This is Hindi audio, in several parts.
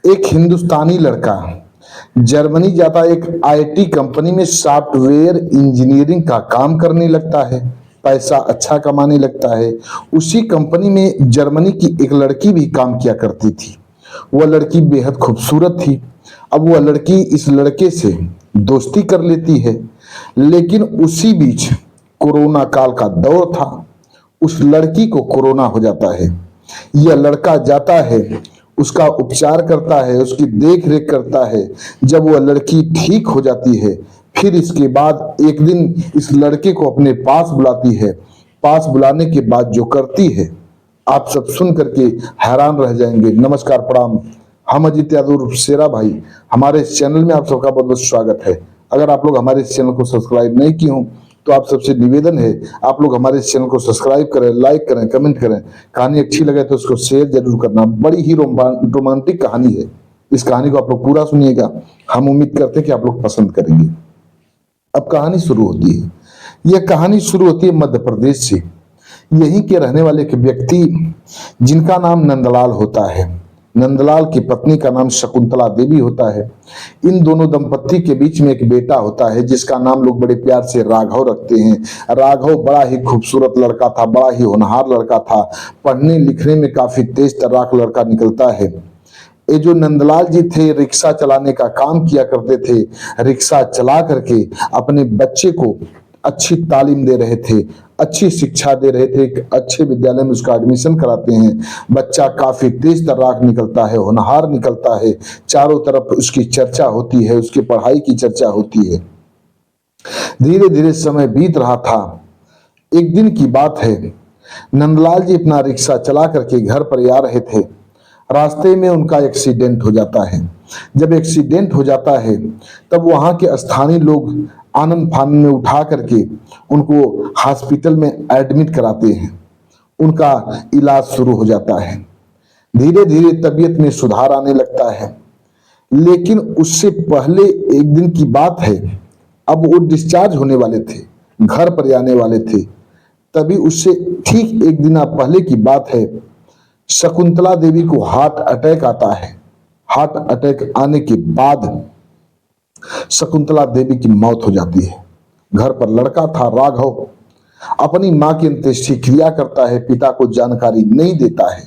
एक हिंदुस्तानी लड़का जर्मनी जाता, एक आईटी कंपनी में सॉफ्टवेयर इंजीनियरिंग का काम करने लगता है, पैसा अच्छा कमाने लगता है। उसी कंपनी में जर्मनी की एक लड़की भी काम किया करती थी। वह लड़की बेहद खूबसूरत थी। अब वह लड़की इस लड़के से दोस्ती कर लेती है, लेकिन उसी बीच कोरोना काल का दौर था। उस लड़की को कोरोना हो जाता है। यह लड़का जाता है, उसका उपचार करता है, उसकी देख रेख करता है। जब वह लड़की ठीक हो जाती है, फिर इसके बाद एक दिन इस लड़के को अपने पास बुलाती है। पास बुलाने के बाद जो करती है, आप सब सुन करके हैरान रह जाएंगे। नमस्कार, प्रणाम। हम अजित यादव शेरा भाई, हमारे इस चैनल में आप सबका बहुत बहुत स्वागत है। अगर आप लोग हमारे इस चैनल को सब्सक्राइब नहीं किए हों तो आप सबसे निवेदन है, आप लोग हमारे इस चैनल को सब्सक्राइब करें, लाइक करें, कमेंट करें। कहानी अच्छी लगे तो उसको शेयर जरूर करना। बड़ी ही रोमांटिक कहानी है। इस कहानी को आप लोग पूरा सुनिएगा। हम उम्मीद करते हैं कि आप लोग पसंद करेंगे। अब कहानी शुरू होती है। यह कहानी शुरू होती है मध्य प्रदेश से। यहीं के रहने वाले एक व्यक्ति जिनका नाम नंदलाल होता है, नंदलाल की पत्नी का नाम शकुंतला देवी होता है। इन दोनों दंपत्ति के बीच में एक बेटा होता है जिसका नाम लोग बड़े प्यार से राघव रखते हैं। राघव बड़ा ही खूबसूरत लड़का था, बड़ा ही होनहार लड़का था। पढ़ने लिखने में काफी तेज तर्राक लड़का निकलता है। ये जो नंदलाल जी थे, रिक्शा चलाने का काम किया करते थे। रिक्शा चला करके अपने बच्चे को अच्छी तालीम दे रहे थे, अच्छी शिक्षा दे रहे थे। एक अच्छे विद्यालय में उसका एडमिशन कराते हैं। बच्चा काफी तेज तर्राक निकलता है, होनहार निकलता है। चारों तरफ उसकी चर्चा होती है, उसकी पढ़ाई की चर्चा होती है। धीरे धीरे समय बीत रहा था। एक दिन की बात है, नंदलाल जी अपना रिक्शा चला करके घर पर आ रहे थे। रास्ते में उनका एक्सीडेंट हो जाता है। जब एक्सीडेंट हो जाता है तब वहां के स्थानीय लोग आनंद फानन में उठा करके उनको हॉस्पिटल में एडमिट कराते हैं। उनका इलाज शुरू हो जाता है। धीरे धीरे तबीयत में सुधार आने लगता है। लेकिन उससे पहले एक दिन की बात है, अब वो डिस्चार्ज होने वाले थे, घर पर आने वाले थे। तभी उससे ठीक एक दिन पहले की बात है, शकुंतला देवी को हार्ट अटैक आता है। हार्ट अटैक आने के बाद शकुंतला देवी की मौत हो जाती है। घर पर लड़का था राघव, अपनी मां की अंत्येष्टि क्रिया करता है। पिता को जानकारी नहीं देता है।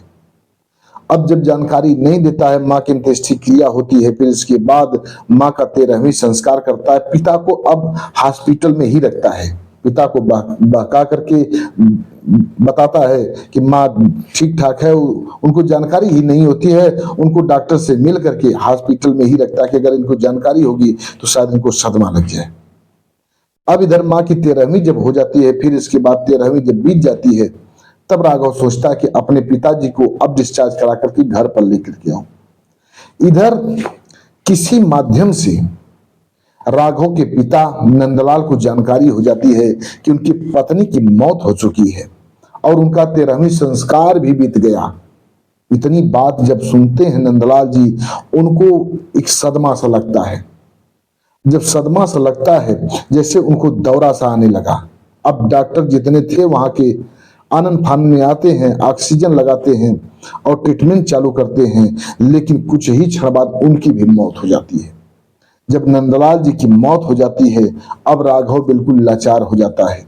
अब जब जानकारी नहीं देता है, मां की अंत्येष्टि क्रिया होती है। फिर इसके बाद मां का 13वीं संस्कार करता है। पिता को अब हॉस्पिटल में ही रखता है। पिता को बहका करके बताता है कि माँ ठीक ठाक है। उनको जानकारी ही नहीं होती है। उनको डॉक्टर से मिल करके हॉस्पिटल में ही रखता है कि अगर इनको जानकारी होगी तो शायद इनको सदमा लग जाए। अब इधर माँ की 13वीं जब हो जाती है, फिर इसके बाद 13वीं जब बीत जाती है, तब राघव सोचता है कि अपने पिताजी को अब डिस्चार्ज करा करके घर पर लेकर के आऊं। इधर किसी माध्यम से राघव के पिता नंदलाल को जानकारी हो जाती है कि उनकी पत्नी की मौत हो चुकी है और उनका 13वीं संस्कार भी बीत गया। इतनी बात जब सुनते हैं नंदलाल जी, उनको एक सदमा सा लगता है। जब सदमा सा लगता है, जैसे उनको दौरा सा आने लगा। अब डॉक्टर जितने थे वहां के आनंद फानन में आते हैं, ऑक्सीजन लगाते हैं और ट्रीटमेंट चालू करते हैं। लेकिन कुछ ही क्षण बाद उनकी भी मौत हो जाती है। जब नंदलाल जी की मौत हो जाती है, अब राघव बिल्कुल लाचार हो जाता है।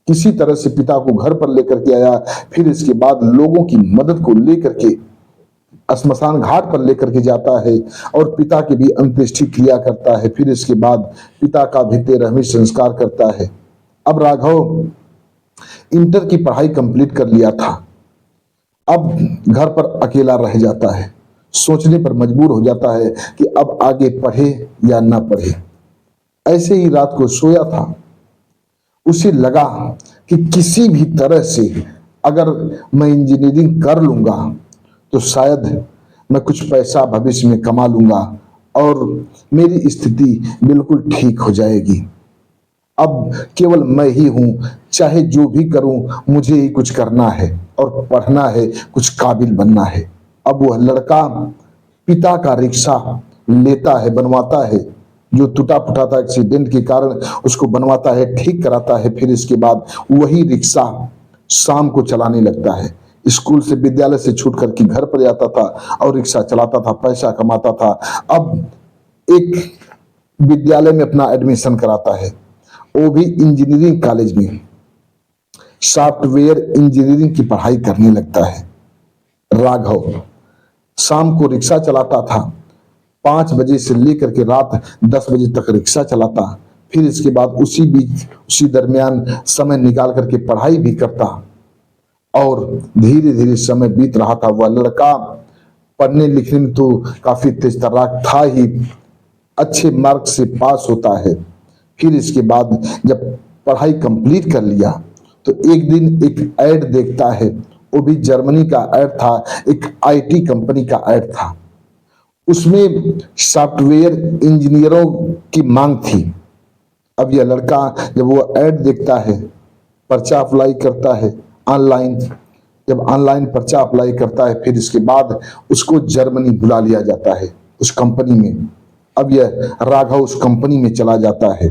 किसी तरह से पिता को घर पर लेकर के आया। फिर इसके बाद लोगों की मदद को लेकर के श्मशान घाट पर लेकर के जाता है और पिता की भी अंत्येष्टि क्रिया करता है। फिर इसके बाद पिता का भी 13वीं संस्कार करता है। अब राघव इंटर की पढ़ाई कंप्लीट कर लिया था। अब घर पर अकेला रह जाता है। सोचने पर मजबूर हो जाता है कि अब आगे पढ़े या ना पढ़े। ऐसे ही रात को सोया था। उसे लगा कि किसी भी तरह से अगर मैं इंजीनियरिंग कर लूंगा तो शायद मैं कुछ पैसा भविष्य में कमा लूंगा और मेरी स्थिति बिल्कुल ठीक हो जाएगी। अब केवल मैं ही हूं, चाहे जो भी करूं मुझे ही कुछ करना है और पढ़ना है, कुछ काबिल बनना है। अब वह लड़का पिता का रिक्शा लेता है, बनवाता है, जो टूटा फूटा था एक्सीडेंट के कारण, उसको बनवाता है, ठीक कराता है। फिर इसके बाद वही रिक्शा शाम को चलाने लगता है। स्कूल से विद्यालय से छूट करके घर पर जाता था और रिक्शा चलाता था, पैसा कमाता था। अब एक विद्यालय में अपना एडमिशन कराता है, वो भी इंजीनियरिंग कॉलेज में, सॉफ्टवेयर इंजीनियरिंग की पढ़ाई करने लगता है। राघव शाम को रिक्शा चलाता था, 5 बजे से लेकर के रात 10 बजे तक रिक्शा चलाता, फिर इसके बाद उसी बीच उसी दरमियान समय निकाल करके पढ़ाई भी करता और धीरे धीरे समय बीत रहा था। वह लड़का पढ़ने लिखने में तो काफी तेज तर्राक था ही, अच्छे मार्क्स से पास होता है। फिर इसके बाद जब पढ़ाई कंप्लीट कर लिया तो एक दिन एक ऐड देखता है, वो भी जर्मनी का ऐड था, एक आईटी कंपनी का ऐड था। उसमें सॉफ्टवेयर इंजीनियरों की मांग थी। अब यह लड़का जब वो ऐड देखता है, पर्चा अप्लाई करता है ऑनलाइन। जब ऑनलाइन पर्चा अप्लाई करता है, फिर इसके बाद उसको जर्मनी बुला लिया जाता है उस कंपनी में। अब यह राघव उस कंपनी में चला जाता है।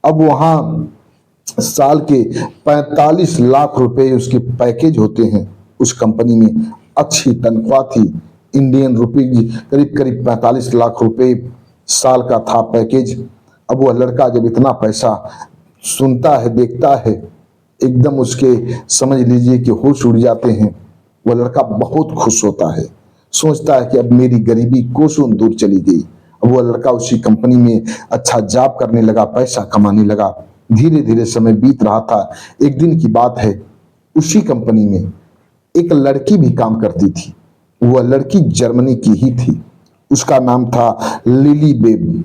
अब वहाँ साल के 45 लाख रुपए उसके पैकेज होते हैं उस कंपनी में। अच्छी तनख्वाह थी, इंडियन रुपीज करीब करीब 45 लाख रुपए साल का था पैकेज। अब वह लड़का जब इतना पैसा सुनता है, देखता है, एकदम उसके समझ लीजिए कि होश उड़ जाते हैं। वह लड़का बहुत खुश होता है, सोचता है कि अब मेरी गरीबी कोसों दूर चली गई। अब वह लड़का उसी कंपनी में अच्छा जॉब करने लगा, पैसा कमाने लगा। धीरे धीरे समय बीत रहा था। एक दिन की बात है, उसी कंपनी में एक लड़की भी काम करती थी। वह लड़की जर्मनी की ही थी। उसका नाम था लिली बेब।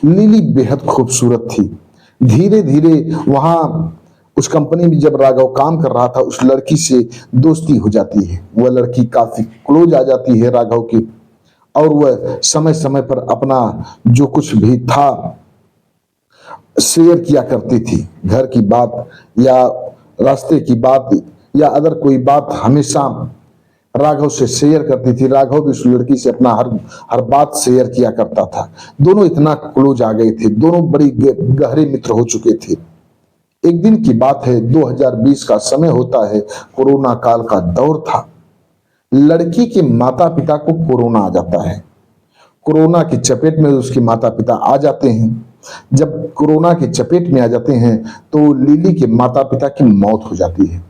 लिली बेहद खूबसूरत थी। धीरे धीरे वहां उस कंपनी में जब राघव काम कर रहा था, उस लड़की से दोस्ती हो जाती है। वह लड़की काफी क्लोज आ जाती है राघव की, और वह समय समय पर अपना जो कुछ भी था शेयर किया करती थी। घर की बात या रास्ते की बात या अदर कोई बात हमेशा राघव से शेयर करती थी। राघव भी उस लड़की से अपना हर बात शेयर किया करता था। दोनों इतना क्लोज आ गए थे, दोनों बड़ी गहरे मित्र हो चुके थे। एक दिन की बात है, 2020 का समय होता है, कोरोना काल का दौर था। लड़की के माता पिता को कोरोना आ जाता है। कोरोना की चपेट में उसके माता पिता आ जाते हैं। जब कोरोना की चपेट में आ जाते हैं तो लिली के माता पिता की मौत हो जाती है।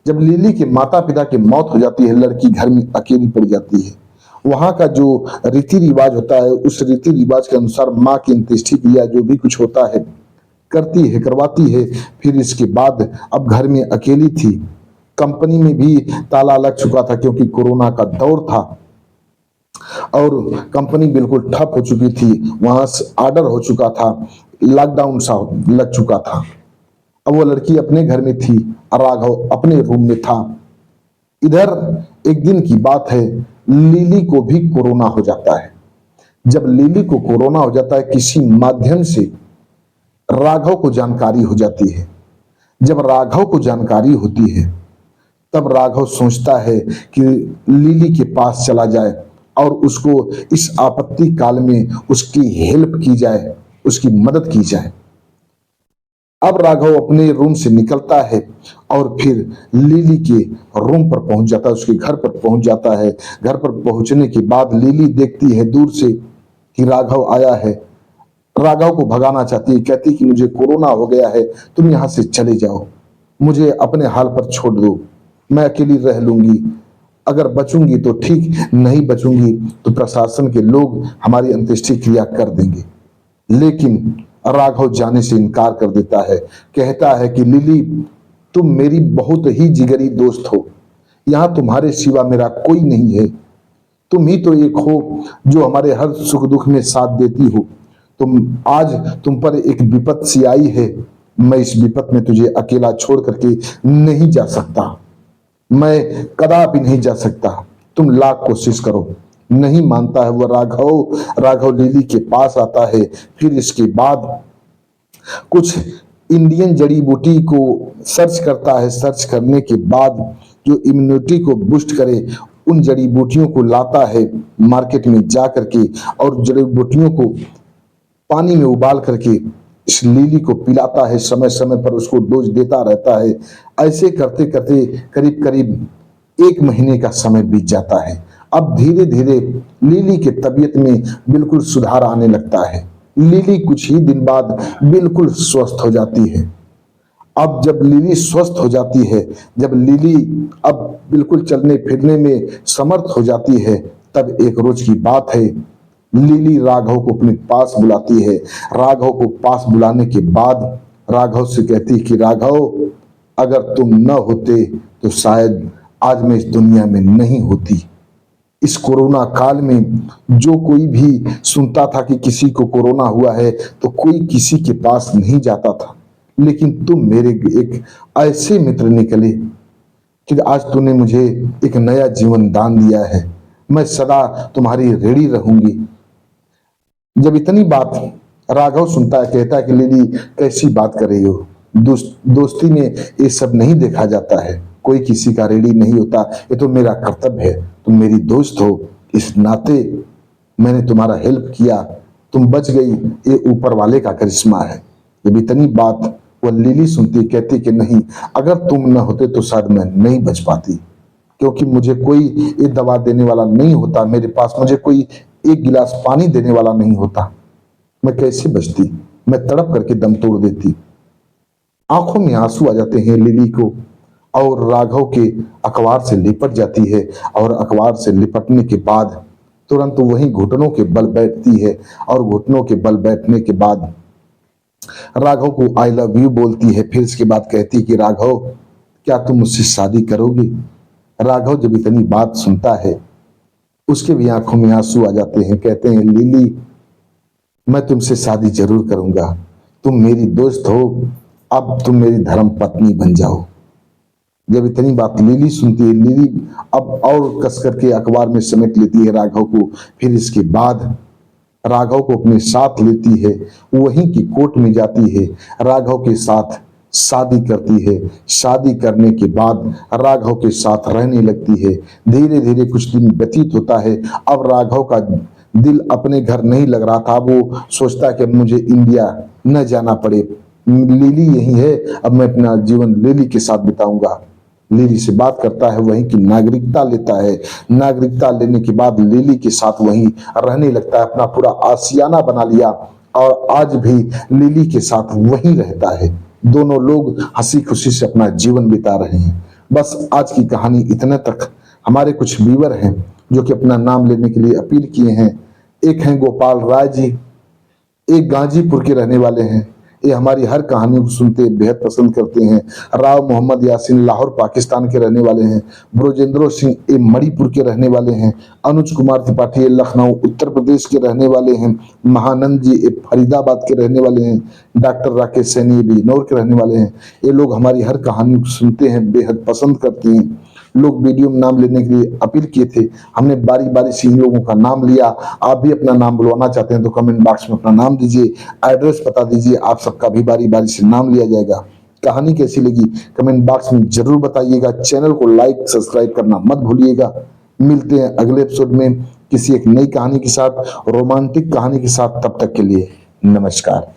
जब लिली के माता पिता की मौत हो जाती है, लड़की घर में अकेली पड़ जाती है। वहां का जो रीति रिवाज होता है, उस रीति रिवाज के अनुसार माँ की अंत्येष्टि क्रिया जो भी कुछ होता है करती है, करवाती है। फिर इसके बाद अब घर में अकेली थी। कंपनी में भी ताला लग चुका था क्योंकि कोरोना का दौर था और कंपनी बिल्कुल ठप हो चुकी थी। वहां से ऑर्डर हो चुका था, लॉकडाउन सा लग चुका था। अब वो लड़की अपने घर में थी और राघव अपने रूम में था। इधर एक दिन की बात है, लिली को भी कोरोना हो जाता है। जब लिली को कोरोना हो जाता है, किसी माध्यम से राघव को जानकारी हो जाती है। जब राघव को जानकारी होती है, तब राघव सोचता है कि लिली के पास चला जाए और उसको इस आपत्ति काल में उसकी हेल्प की जाए, उसकी मदद की जाए। अब राघव अपने रूम से निकलता है और फिर लिली के रूम पर पहुंच जाता है, उसके घर पर पहुंच जाता है। घर पर पहुंचने के बाद लिली देखती है दूर से कि राघव आया है। राघव को भगाना चाहती है, कहती कि मुझे कोरोना हो गया है, तुम यहां से चले जाओ, मुझे अपने हाल पर छोड़ दो, मैं अकेली रह लूंगी। अगर बचूंगी तो ठीक, नहीं बचूंगी तो प्रशासन के लोग हमारी अंत्येष्टि क्रिया कर देंगे। लेकिन राघव जाने से इनकार कर देता है। कहता है कि लिली, तुम मेरी बहुत ही जिगरी दोस्त हो, यहां तुम्हारे सिवा मेरा कोई नहीं है। तुम ही तो एक हो जो हमारे हर सुख दुख में साथ देती हो। आज तुम पर एक विपत सी आई है, मैं इस विपत में तुझे अकेला छोड़ करके नहीं जा सकता, मैं कदापि नहीं जा सकता, तुम लाख कोशिश करो। नहीं मानता है वह राघव। राघव लिली के पास आता है। फिर इसके बाद कुछ इंडियन जड़ी बूटी को सर्च करता है। सर्च करने के बाद जो इम्यूनिटी को बूस्ट करे, उन जड़ी बूटियों को लाता है मार्केट में जा करके, और जड़ी बूटियों को पानी में उबाल करके इस लिली को पिलाता है। समय समय पर उसको डोज देता रहता है। ऐसे करते करते करीब करीब 1 महीने का समय बीत जाता है। अब धीरे धीरे लिली की तबीयत में बिल्कुल सुधार आने लगता है। लिली कुछ ही दिन बाद बिल्कुल स्वस्थ हो जाती है। अब जब लिली स्वस्थ हो जाती है, जब लिली अब बिल्कुल चलने फिरने में समर्थ हो जाती है, तब एक रोज की बात है, लिली राघव को अपने पास बुलाती है। राघव को पास बुलाने के बाद राघव से कहती है कि राघव, अगर तुम न होते तो शायद आज मैं इस दुनिया में नहीं होती। इस कोरोना काल में जो कोई भी सुनता था कि किसी को कोरोना हुआ है तो कोई किसी के पास नहीं जाता था, लेकिन तुम मेरे एक ऐसे मित्र निकले कि आज तूने मुझे एक नया जीवन दान दिया है। मैं सदा तुम्हारी ऋणी रहूंगी। जब इतनी बात राघव सुनता है, कहता है कि लिली कैसी बात कर रही हो, दोस्ती में ये सब नहीं देखा जाता है, कोई किसी का ऋणी नहीं होता, ये तो मेरा कर्तव्य है, तुम मेरी दोस्त हो, इस नाते मैंने तुम्हारा हेल्प किया, तुम बच गई, ये ऊपर वाले का करिश्मा है। जब इतनी बात वो लिली सुनती, कहती कि नहीं, अगर तुम न होते तो शायद मैं नहीं बच पाती, क्योंकि मुझे कोई ये दवा देने वाला नहीं होता मेरे पास, मुझे कोई एक गिलास पानी देने वाला नहीं होता, मैं कैसे बचती, मैं तड़प करके दम तोड़ देती। आंखों में आंसू आ जाते हैं लिली को और राघव के अखबार से लिपट जाती है, और अखबार से लिपटने के बाद तुरंत वहीं घुटनों के बल बैठती है, और घुटनों के बल बैठने के बाद राघव को आई लव यू बोलती है। फिर इसके बाद कहती है कि राघव, क्या तुम मुझसे शादी करोगे? राघव जब इतनी बात सुनता है, उसके भी आंखों में आंसू आ जाते हैं। कहते हैं, लिली, मैं तुमसे शादी जरूर करूंगा, तुम मेरी दोस्त हो, अब तुम मेरी धर्म पत्नी बन जाओ। जब इतनी बात लिली सुनती है, लिली अब और कस करके अखबार में समेट लेती है राघव को। फिर इसके बाद राघव को अपने साथ लेती है, वहीं की कोर्ट में जाती है, राघव के साथ शादी करती है। शादी करने के बाद राघव के साथ रहने लगती है। धीरे धीरे कुछ दिन व्यतीत होता है। अब राघव का दिल अपने घर नहीं लग रहा था, वो सोचता है कि मुझे इंडिया न जाना पड़े, लिली यही है, अब मैं अपना जीवन लिली के साथ बिताऊंगा। लिली से बात करता है, वहीं की नागरिकता लेता है। नागरिकता लेने के बाद लिली के साथ वहीं रहने लगता है, अपना पूरा आशियाना बना लिया, और आज भी लिली के साथ वहीं रहता है। दोनों लोग हंसी खुशी से अपना जीवन बिता रहे हैं। बस आज की कहानी इतने तक। हमारे कुछ व्यूअर हैं जो कि अपना नाम लेने के लिए अपील किए हैं। एक हैं गोपाल राय जी, एक गाजीपुर के रहने वाले हैं, ये हमारी हर कहानी को सुनते बेहद पसंद करते हैं। राव मोहम्मद यासीन लाहौर पाकिस्तान के रहने वाले हैं। ब्रोजेंद्रो सिंह ये मणिपुर के रहने वाले हैं। अनुज कुमार त्रिपाठी ये लखनऊ उत्तर प्रदेश के रहने वाले हैं। महानंद जी ये फरीदाबाद के रहने वाले हैं। डॉक्टर राकेश सैनी भी नौर के रहने वाले हैं। ये लोग हमारी हर कहानी को सुनते हैं, बेहद पसंद करते हैं। लोग वीडियो में नाम लेने के लिए अपील किए थे, हमने बारी बारी से इन लोगों का नाम लिया। आप भी अपना नाम बुलवाना चाहते हैं तो कमेंट बॉक्स में अपना नाम दीजिए, एड्रेस बता दीजिए, आप सबका भी बारी बारी से नाम लिया जाएगा। कहानी कैसी लगी कमेंट बॉक्स में जरूर बताइएगा। चैनल को लाइक सब्सक्राइब करना मत भूलिएगा। मिलते हैं अगले एपिसोड में किसी एक नई कहानी के साथ, रोमांटिक कहानी के साथ। तब तक के लिए नमस्कार।